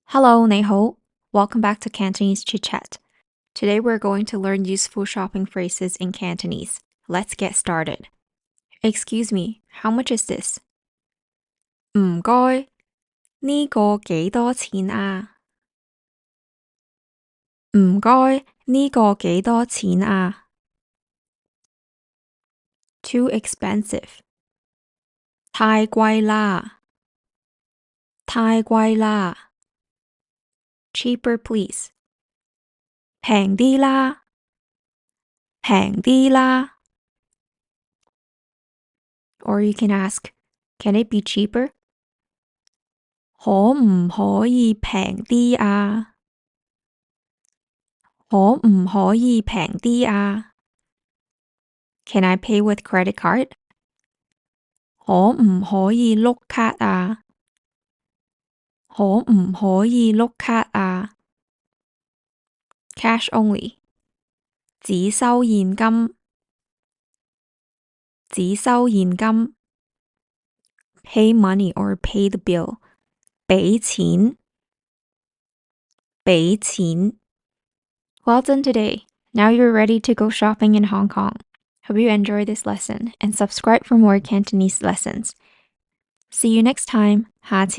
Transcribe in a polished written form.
Hello, 你好. Welcome back to Cantonese Chit Chat. Today we're going to learn useful shopping phrases in Cantonese. Let's get started. Excuse me, how much is this? 唔該，呢個幾多錢啊？唔該，呢個幾多錢啊？Too expensive. 太貴啦，太貴啦。Cheaper please. 平啲啦，平啲啦。Or you can ask, can it be cheaper? 可唔可以平啲啊？可唔可以平啲啊？ Can I pay with credit card? 可唔可以碌卡啊？可唔可以碌卡啊？ Cash only. 只收現金，只收現金。Pay money or pay the bill. 俾錢，俾錢。Well done today. Now you're ready to go shopping in Hong Kong. Hope you enjoyed this lesson and subscribe for more Cantonese lessons. See you next time. 下次